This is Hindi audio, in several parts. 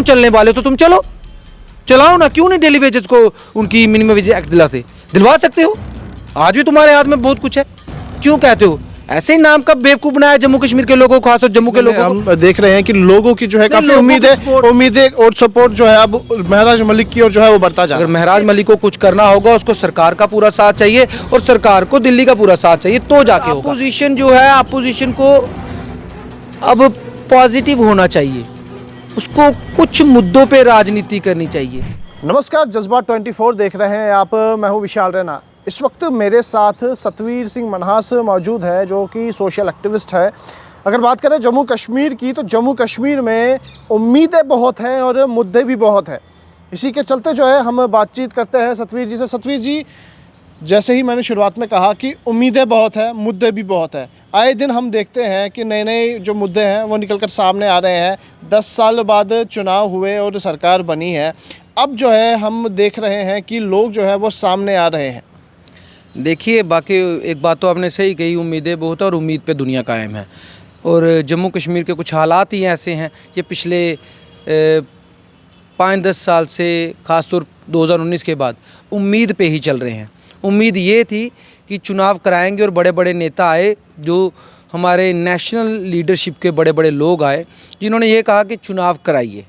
तुम चलने वाले हो तो तुम चलो, चलाओ ना, क्यों नहीं डेली वेजेस को उनकी मिनिमम वेज एक्ट दिलवा सकते हो। आज भी तुम्हारे हाथ में बहुत कुछ है, क्यों कहते हो ऐसे ही नाम का बेवकूफ बनाया जम्मू कश्मीर के लोगों को, खासतौर जम्मू के लोगों को। हम देख रहे हैं कि लोगों की जो है काफी उम्मीदें और सपोर्ट जो है अब महराज मलिक की और जो है वो बढ़ता जा रहा है। अगर महराज मलिक को कुछ करना होगा उसको सरकार का पूरा साथ चाहिए और सरकार को दिल्ली का पूरा साथ चाहिए, तो जाके होगा। अपोजिशन जो है, अपोजिशन को अब पॉजिटिव होना चाहिए, उसको कुछ मुद्दों पे राजनीति करनी चाहिए। नमस्कार, जज्बा 24 देख रहे हैं आप, मैं हूं विशाल रैना। इस वक्त मेरे साथ सतवीर सिंह मन्हास मौजूद है जो कि सोशल एक्टिविस्ट है। अगर बात करें जम्मू कश्मीर की, तो जम्मू कश्मीर में उम्मीदें बहुत हैं और मुद्दे भी बहुत हैं। इसी के चलते जो है हम बातचीत करते हैं सतवीर जी से। सतवीर जी, जैसे ही मैंने शुरुआत में कहा कि उम्मीदें बहुत हैं, मुद्दे भी बहुत हैं। आए दिन हम देखते हैं कि नए नए जो मुद्दे हैं वो निकल कर सामने आ रहे हैं। 10 साल बाद चुनाव हुए और सरकार बनी है। अब जो है हम देख रहे हैं कि लोग जो है वो सामने आ रहे हैं। देखिए, बाकी एक बात तो आपने सही कही, उम्मीदें बहुत है और उम्मीद पे दुनिया कायम है। और जम्मू कश्मीर के कुछ हालात ही ऐसे हैं, ये पिछले 5-10 साल से, ख़ासतौर 2019 के बाद उम्मीद पे ही चल रहे हैं। उम्मीद ये थी कि चुनाव कराएंगे और बड़े बड़े नेता आए, जो हमारे नेशनल लीडरशिप के बड़े बड़े लोग आए, जिन्होंने ये कहा कि चुनाव कराइए,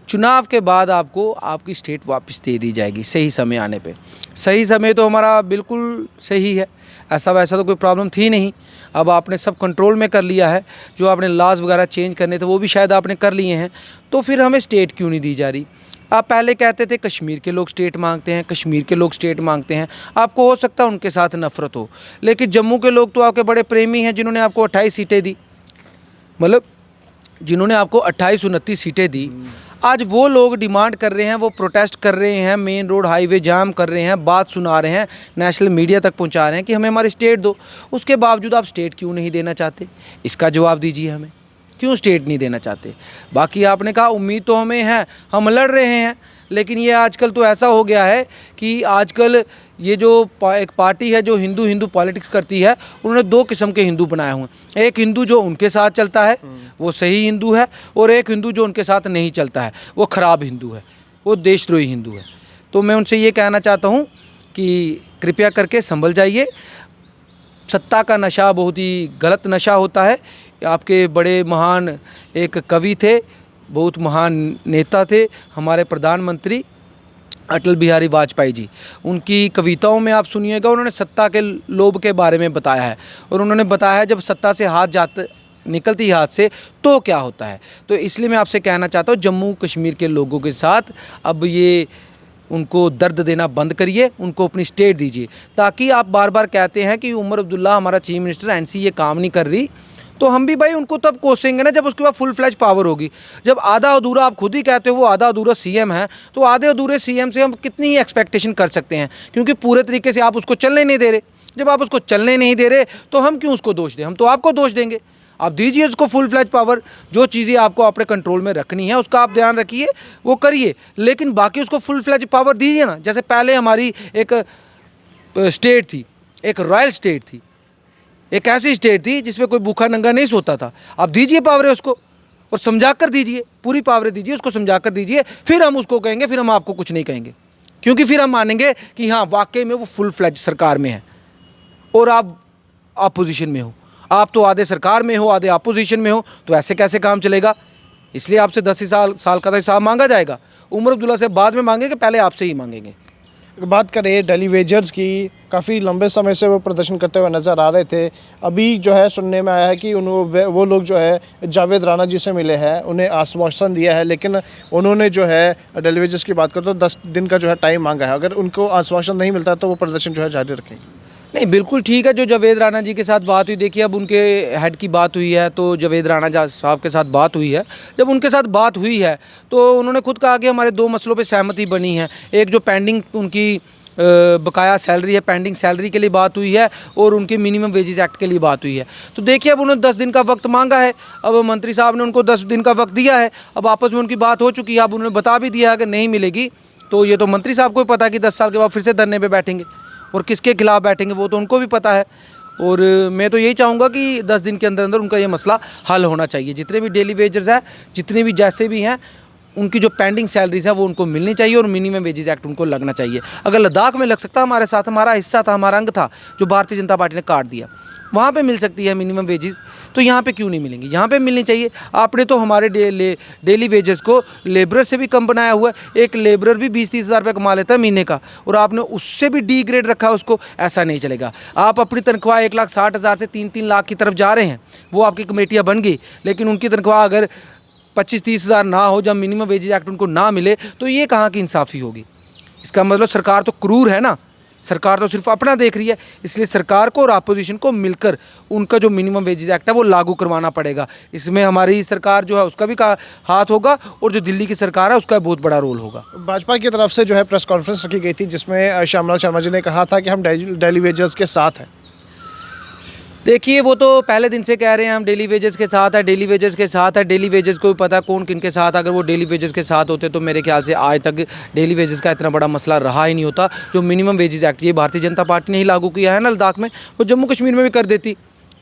चुनाव के बाद आपको आपकी स्टेट वापस दे दी जाएगी सही समय आने पे। सही समय तो हमारा बिल्कुल सही है, ऐसा वैसा तो कोई प्रॉब्लम थी नहीं। अब आपने सब कंट्रोल में कर लिया है, जो आपने लॉज वगैरह चेंज करने थे वो भी शायद आपने कर लिए हैं, तो फिर हमें स्टेट क्यों नहीं दी जा रही। आप पहले कहते थे कश्मीर के लोग स्टेट मांगते हैं, कश्मीर के लोग स्टेट मांगते हैं, आपको हो सकता है उनके साथ नफरत हो, लेकिन जम्मू के लोग तो आपके बड़े प्रेमी हैं, जिन्होंने आपको 28 सीटें दी, मतलब जिन्होंने आपको 28-29 सीटें दी। आज वो लोग डिमांड कर रहे हैं, वो प्रोटेस्ट कर रहे हैं, मेन रोड हाईवे जाम कर रहे हैं, बात सुना रहे हैं, नेशनल मीडिया तक पहुंचा रहे हैं कि हमें हमारी स्टेट दो। उसके बावजूद आप स्टेट क्यों नहीं देना चाहते, इसका जवाब दीजिए हमें, क्यों स्टेट नहीं देना चाहते। बाकी आपने कहा उम्मीद तो हमें है, हम लड़ रहे हैं, लेकिन ये आजकल तो ऐसा हो गया है कि आजकल ये जो एक पार्टी है जो हिंदू हिंदू पॉलिटिक्स करती है, उन्होंने 2 किस्म के हिंदू बनाए हुए हैं। एक हिंदू जो उनके साथ चलता है वो सही हिंदू है, और एक हिंदू जो उनके साथ नहीं चलता है वो ख़राब हिंदू है, वो देशद्रोही हिंदू है। तो मैं उनसे ये कहना चाहता हूँ कि कृपया करके संभल जाइए। सत्ता का नशा बहुत ही गलत नशा होता है। आपके बड़े महान एक कवि थे, बहुत महान नेता थे, हमारे प्रधानमंत्री अटल बिहारी वाजपेयी जी, उनकी कविताओं में आप सुनिएगा, उन्होंने सत्ता के लोभ के बारे में बताया है, और उन्होंने बताया है जब सत्ता से हाथ निकलती है हाथ से तो क्या होता है। तो इसलिए मैं आपसे कहना चाहता हूँ, जम्मू कश्मीर के लोगों के साथ अब ये उनको दर्द देना बंद करिए, उनको अपनी स्टेट दीजिए। ताकि आप बार बार कहते हैं कि उमर अब्दुल्ला हमारा चीफ मिनिस्टर, एनसी ये काम नहीं कर रही, तो हम भी भाई उनको तब कोसेंगे ना जब उसके बाद फुल फ्लैज पावर होगी। जब आधा अधूरा, आप खुद ही कहते हो वो आधा अधूरा सीएम है, तो आधे अधूरे सीएम से हम कितनी ही एक्सपेक्टेशन कर सकते हैं, क्योंकि पूरे तरीके से आप उसको चलने नहीं दे रहे। जब आप उसको चलने नहीं दे रहे तो हम क्यों उसको दोष दें, हम तो आपको दोष देंगे। आप दीजिए उसको फुल फ्लैज पावर, जो चीज़ें आपको अपने कंट्रोल में रखनी है उसका आप ध्यान रखिए, वो करिए, लेकिन बाकी उसको फुल फ्लैज पावर दीजिए ना। जैसे पहले हमारी एक स्टेट थी, एक रॉयल स्टेट थी, एक ऐसी स्टेट थी जिसमें कोई भूखा नंगा नहीं सोता था। आप दीजिए पावरें उसको, और समझा कर दीजिए, पूरी पावरें दीजिए उसको, समझा कर दीजिए, फिर हम उसको कहेंगे, फिर हम आपको कुछ नहीं कहेंगे, क्योंकि फिर हम मानेंगे कि हाँ वाकई में वो फुल फ्लैज सरकार में है और आप अपोजिशन में हो। आप तो आधे सरकार में हो, आधे अपोजिशन में हो, तो ऐसे कैसे काम चलेगा। इसलिए आपसे 10 साल का तो हिसाब मांगा जाएगा। उमर अब्दुल्ला से बाद में मांगेंगे, पहले आपसे ही मांगेंगे। बात करें डेली वेजर्स की, काफ़ी लंबे समय से वो प्रदर्शन करते हुए नज़र आ रहे थे। अभी जो है सुनने में आया है कि वो लोग जो है जावेद राणा जी से मिले हैं, उन्हें आश्वासन दिया है, लेकिन उन्होंने जो है डेली वेजर्स की बात करें तो 10 दिन का जो है टाइम मांगा है। अगर उनको आश्वासन नहीं मिलता तो वो प्रदर्शन जो है जारी रखेंगे। नहीं, बिल्कुल ठीक है। जो जावेद राणा जी के साथ बात हुई, देखिए अब उनके हेड की बात हुई है, तो जावेद राणा साहब के साथ बात हुई है। जब उनके साथ बात हुई है तो उन्होंने खुद कहा कि हमारे 2 मसलों पे सहमति बनी है। एक जो पेंडिंग उनकी बकाया सैलरी है, पेंडिंग सैलरी के लिए बात हुई है, और उनके मिनिमम वेजेस एक्ट के लिए बात हुई है। तो देखिए अब उन्होंने 10 दिन का वक्त मांगा है, अब मंत्री साहब ने उनको 10 दिन का वक्त दिया है। अब आपस में उनकी बात हो चुकी है, अब उन्होंने बता भी दिया है कि नहीं मिलेगी, तो ये तो मंत्री साहब को भी पता है कि 10 साल के बाद फिर से धरने पर बैठेंगे, और किसके खिलाफ बैठेंगे वो तो उनको भी पता है। और मैं तो यही चाहूँगा कि 10 दिन के अंदर अंदर उनका ये मसला हल होना चाहिए। जितने भी डेली वेजर्स हैं, जितने भी जैसे भी हैं, उनकी जो पेंडिंग सैलरीज है वो उनको मिलनी चाहिए और मिनिमम वेजेस एक्ट उनको लगना चाहिए। अगर लद्दाख में लग सकता हमारे साथ, हमारा हिस्सा था, हमारा अंग था जो भारतीय जनता पार्टी ने काट दिया, वहाँ पे मिल सकती है मिनिमम वेजेस, तो यहाँ पे क्यों नहीं मिलेंगी? यहाँ पे मिलनी चाहिए। आपने तो हमारे डेली वेजेस को लेबरर से भी कम बनाया हुआ है। एक लेबरर भी 20-30 हज़ार रुपये कमा लेता है महीने का, और आपने उससे भी डी ग्रेड रखा है उसको। ऐसा नहीं चलेगा। आप अपनी तनख्वाह 1,60,000 से 3-3 लाख की तरफ जा रहे हैं, वो आपकी कमेटियाँ बन गई, लेकिन उनकी तनख्वाह अगर 25-30 हज़ार ना हो, जब मिनिमम वेजेस एक्ट उनको ना मिले, तो ये कहाँ की इंसाफ़ी होगी? इसका मतलब सरकार तो क्रूर है ना। सरकार तो सिर्फ अपना देख रही है। इसलिए सरकार को और अपोजिशन को मिलकर उनका जो मिनिमम वेजेस एक्ट है वो लागू करवाना पड़ेगा। इसमें हमारी सरकार जो है उसका भी हाथ होगा, और जो दिल्ली की सरकार है उसका बहुत बड़ा रोल होगा। भाजपा की तरफ से जो है प्रेस कॉन्फ्रेंस रखी गई थी, जिसमें श्यामलाल शर्मा जी ने कहा था कि हम डेली वेजेस के साथ हैं। देखिए, वो तो पहले दिन से कह रहे हैं हम डेली वेजेस के साथ है, डेली वेजेस के साथ है। डेली वेजेस को भी पता है कौन किन के साथ। अगर वो डेली वेजेस के साथ होते तो मेरे ख्याल से आज तक डेली वेजेस का इतना बड़ा मसला रहा ही नहीं होता। जो मिनिमम वेजेस एक्ट ये भारतीय जनता पार्टी ने ही लागू किया है ना लद्दाख में, वो जम्मू कश्मीर में भी कर देती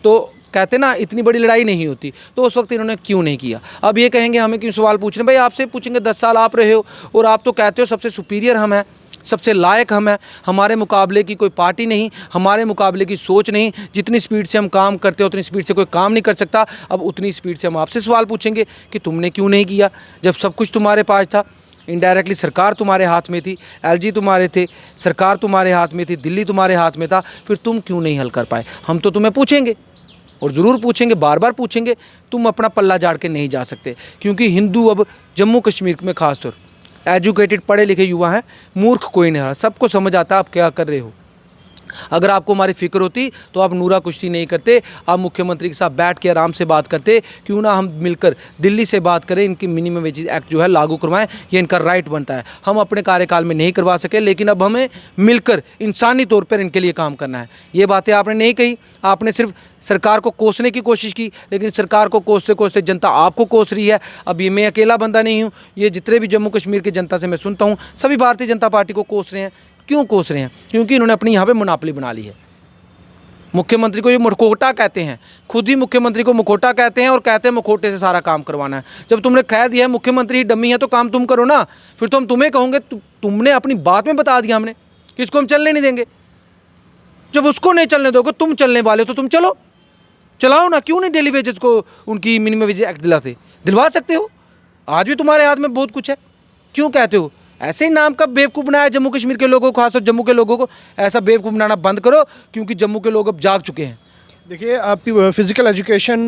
तो कहते ना इतनी बड़ी लड़ाई नहीं होती। तो उस वक्त इन्होंने क्यों नहीं किया? अब ये कहेंगे हमें क्यों सवाल पूछ रहे हैं? भाई आपसे पूछेंगे, 10 साल आप रहे हो और आप तो कहते हो सबसे सुपीरियर हम हैं, सबसे लायक हम हैं, हमारे मुकाबले की कोई पार्टी नहीं, हमारे मुकाबले की सोच नहीं, जितनी स्पीड से हम काम करते हैं उतनी स्पीड से कोई काम नहीं कर सकता। अब उतनी स्पीड से हम आपसे सवाल पूछेंगे कि तुमने क्यों नहीं किया, जब सब कुछ तुम्हारे पास था। इनडायरेक्टली सरकार तुम्हारे हाथ में थी, एलजी तुम्हारे थे, सरकार तुम्हारे हाथ में थी, दिल्ली तुम्हारे हाथ में था, फिर तुम क्यों नहीं हल कर पाए? हम तो तुम्हें पूछेंगे और ज़रूर पूछेंगे, बार बार पूछेंगे। तुम अपना पल्ला झाड़ के नहीं जा सकते, क्योंकि हिंदू अब जम्मू कश्मीर में खासतौर एजुकेटेड पढ़े लिखे युवा हैं, मूर्ख कोई नहीं रहा, सबको समझ आता है आप क्या कर रहे हो। अगर आपको हमारी फिक्र होती तो आप नूरा कुश्ती नहीं करते, आप मुख्यमंत्री के साथ बैठ के आराम से बात करते। क्यों ना हम मिलकर दिल्ली से बात करें, इनकी मिनिमम वेजेस एक्ट जो है लागू करवाएं, ये इनका राइट बनता है। हम अपने कार्यकाल में नहीं करवा सके, लेकिन अब हमें मिलकर इंसानी तौर पर इनके लिए काम करना है। ये बातें आपने नहीं कही, आपने सिर्फ सरकार को कोसने की कोशिश की, लेकिन सरकार को कोसते कोसते जनता आपको कोस रही है। अब ये मैं अकेला बंदा नहीं हूँ, ये जितने भी जम्मू कश्मीर की जनता से मैं सुनता हूँ, सभी भारतीय जनता पार्टी को कोस रहे हैं। क्यों कोस रहे हैं? क्योंकि इन्होंने अपनी यहाँ पे मोनोपोली बना ली है। मुख्यमंत्री को ये मुखौटा कहते हैं, खुद ही मुख्यमंत्री को मुखौटा कहते हैं और कहते हैं मुखौटे से सारा काम करवाना है। जब तुमने कह दिया है मुख्यमंत्री डम्मी है तो काम तुम करो ना, फिर तो हम तुम्हें कहोगे तुमने अपनी बात में बता दिया हमने कि इसको हम चलने नहीं देंगे। जब उसको नहीं चलने दोगे, तुम चलने वाले हो तो तुम चलो, चलाओ ना। क्यों नहीं डेली वेजेस को उनकी मिनिमम वेजेस एक्ट दिलाते? दिलवा सकते हो, आज भी तुम्हारे हाथ में बहुत कुछ है। क्यों कहते हो? ऐसे ही नाम का बेवकूफ़ बनाया जम्मू कश्मीर के लोगों को, खासतौर जम्मू के लोगों को। ऐसा बेवकूफ़ बनाना बंद करो, क्योंकि जम्मू के लोग अब जाग चुके हैं। देखिए, आपकी फिजिकल एजुकेशन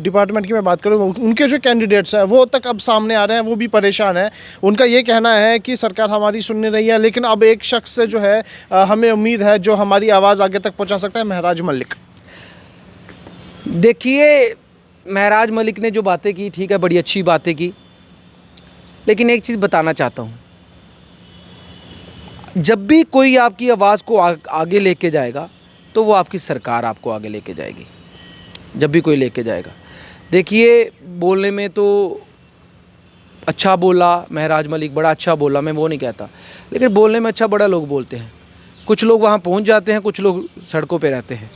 डिपार्टमेंट की मैं बात करूँ, उनके जो कैंडिडेट्स हैं वो तक अब सामने आ रहे हैं, वो भी परेशान हैं। उनका ये कहना है कि सरकार हमारी सुन नहीं रही है, लेकिन अब एक शख्स से जो है हमें उम्मीद है जो हमारी आवाज़ आगे तक पहुँचा सकता है, महराज मलिक। देखिए, महराज मलिक ने जो बातें की, ठीक है, बड़ी अच्छी बातें की, लेकिन एक चीज़ बताना चाहता हूँ, जब भी कोई आपकी आवाज़ को आगे लेके जाएगा तो वो आपकी सरकार आपको आगे लेके जाएगी। जब भी कोई लेके जाएगा, देखिए, बोलने में तो अच्छा बोला महराज मलिक, बड़ा अच्छा बोला, मैं वो नहीं कहता, लेकिन बोलने में अच्छा बड़ा लोग बोलते हैं। कुछ लोग वहाँ पहुँच जाते हैं, कुछ लोग सड़कों पे रहते हैं।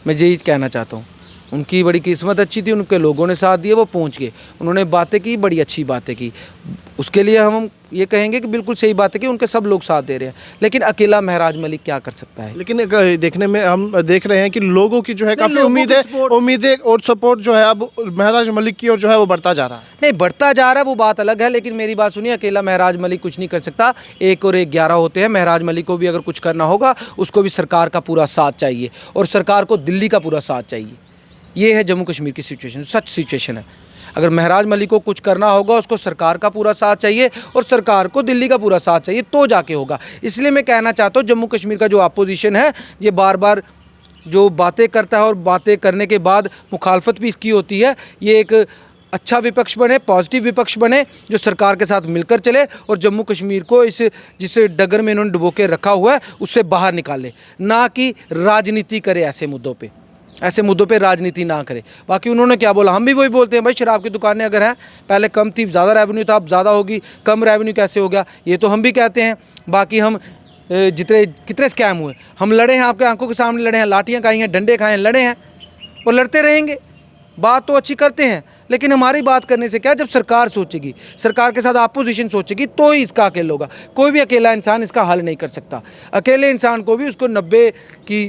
मैं यही कहना चाहता हूँ, उनकी बड़ी किस्मत अच्छी थी, उनके लोगों ने साथ दिए, वो पहुंच गए, उन्होंने बातें की, बड़ी अच्छी बातें की। उसके लिए हम ये कहेंगे कि बिल्कुल सही बातें की, उनके सब लोग साथ दे रहे हैं। लेकिन अकेला महराज मलिक क्या कर सकता है? लेकिन देखने में हम देख रहे हैं कि लोगों की जो है काफ़ी उम्मीदें और सपोर्ट जो है अब महराज मलिक की ओर जो है वो बढ़ता जा रहा है। नहीं, बढ़ता जा रहा है वो बात अलग है, लेकिन मेरी बात सुनिए, अकेला महराज मलिक कुछ नहीं कर सकता। 1 और 1 11 होते हैं। महराज मलिक को भी अगर कुछ करना होगा, उसको भी सरकार का पूरा साथ चाहिए, और सरकार को दिल्ली का पूरा साथ चाहिए। ये है जम्मू कश्मीर की सिचुएशन, सच सिचुएशन है। अगर महराज मलिक को कुछ करना होगा, उसको सरकार का पूरा साथ चाहिए और सरकार को दिल्ली का पूरा साथ चाहिए, तो जाके होगा। इसलिए मैं कहना चाहता हूँ, जम्मू कश्मीर का जो अपोजिशन है, ये बार बार जो बातें करता है और बातें करने के बाद मुखालफत भी इसकी होती है, ये एक अच्छा विपक्ष बने, पॉजिटिव विपक्ष बने, जो सरकार के साथ मिलकर चले और जम्मू कश्मीर को इस जिस डगर में इन्होंने डुबो के रखा हुआ है उससे बाहर निकाले, ना कि राजनीति करे। ऐसे मुद्दों पे राजनीति ना करे। बाकी उन्होंने क्या बोला, हम भी वही बोलते हैं भाई, शराब की दुकानें अगर हैं, पहले कम थी, ज़्यादा रेवेन्यू था, अब ज़्यादा होगी, कम रेवेन्यू कैसे हो गया, ये तो हम भी कहते हैं। बाकी हम कितने स्कैम हुए, हम लड़े हैं, आपके आंखों के सामने लड़े हैं, लाठियाँ खाई हैं, डंडे खाए हैं, लड़े हैं और लड़ते रहेंगे। बात तो अच्छी करते हैं, लेकिन हमारी बात करने से क्या, जब सरकार सोचेगी, सरकार के साथ अपोजिशन सोचेगी, तो ही इसका हल होगा। कोई भी अकेला इंसान इसका हल नहीं कर सकता। अकेले इंसान को भी, उसको 90 की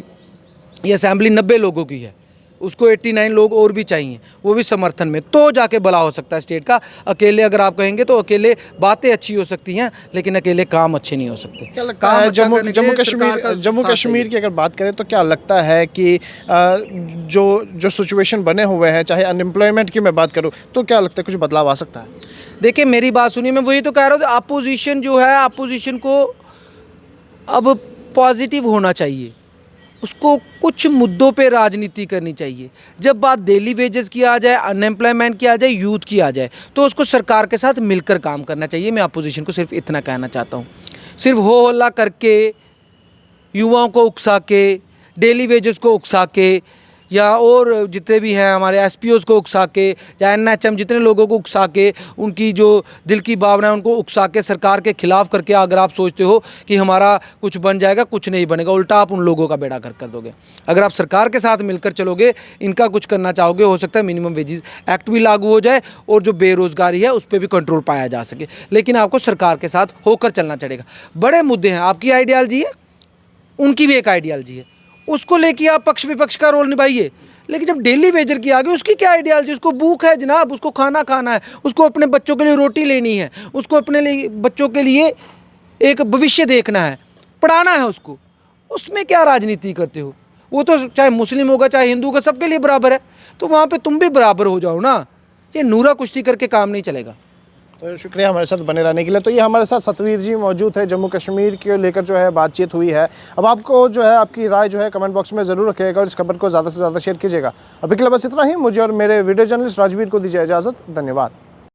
ये असेंबली 90 लोगों की है, उसको 89 लोग और भी चाहिए, वो भी समर्थन में, तो जाके भला हो सकता है स्टेट का। अकेले अगर आप कहेंगे तो अकेले बातें अच्छी हो सकती हैं, लेकिन अकेले काम अच्छे नहीं हो सकते। क्या लगता है जम्मू कश्मीर की अगर बात करें तो क्या लगता है कि जो सिचुएशन बने हुए हैं, चाहे अनएम्प्लॉयमेंट की मैं बात करूं, तो क्या लगता है कुछ बदलाव आ सकता है? देखिए मेरी बात सुनिए, मैं वही तो कह रहा हूँ, अपोजिशन जो है, अपोजिशन को अब पॉजिटिव होना चाहिए, उसको कुछ मुद्दों पे राजनीति करनी चाहिए। जब बात डेली वेजेस की आ जाए, अनएम्प्लॉयमेंट की आ जाए, यूथ की आ जाए, तो उसको सरकार के साथ मिलकर काम करना चाहिए। मैं अपोजिशन को सिर्फ इतना कहना चाहता हूँ। सिर्फ हो हल्ला करके, युवाओं को उकसा के, डेली वेजेस को उकसा के, या और जितने भी हैं हमारे एसपीओज़ को उकसा के, या एनएचएम, जितने लोगों को उकसा के, उनकी जो दिल की भावना है उनको उकसा के सरकार के खिलाफ करके अगर आप सोचते हो कि हमारा कुछ बन जाएगा, कुछ नहीं बनेगा, उल्टा आप उन लोगों का बेड़ा कर दोगे। अगर आप सरकार के साथ मिलकर चलोगे, इनका कुछ करना चाहोगे, हो सकता है मिनिमम वेजेस एक्ट भी लागू हो जाए और जो बेरोज़गारी है उस पर भी कंट्रोल पाया जा सके। लेकिन आपको सरकार के साथ होकर चलना चलेगा। बड़े मुद्दे हैं, आपकी आइडियालॉजी है, उनकी भी एक आइडियालॉजी है, उसको लेके आप पक्ष विपक्ष का रोल निभाइए। लेकिन जब डेली वेजर की आ गई, उसकी क्या आइडियालॉजी? उसको भूख है जनाब, उसको खाना खाना है, उसको अपने बच्चों के लिए रोटी लेनी है, उसको अपने लिए बच्चों के लिए एक भविष्य देखना है, पढ़ाना है उसको। उसमें क्या राजनीति करते हो? वो तो चाहे मुस्लिम होगा चाहे हिंदू होगा, सबके लिए बराबर है, तो वहाँ पे तुम भी बराबर हो जाओ ना। ये नूरा कुश्ती करके काम नहीं चलेगा। तो शुक्रिया हमारे साथ बने रहने के लिए। तो ये हमारे साथ सतवीर जी मौजूद है, जम्मू कश्मीर के लेकर जो है बातचीत हुई है। अब आपको जो है आपकी राय जो है कमेंट बॉक्स में ज़रूर रखिएगा और इस खबर को ज़्यादा से ज़्यादा शेयर कीजिएगा। अभी के लिए बस इतना ही। मुझे और मेरे वीडियो जर्नलिस्ट राजवीर को दीजिए इजाज़त। धन्यवाद।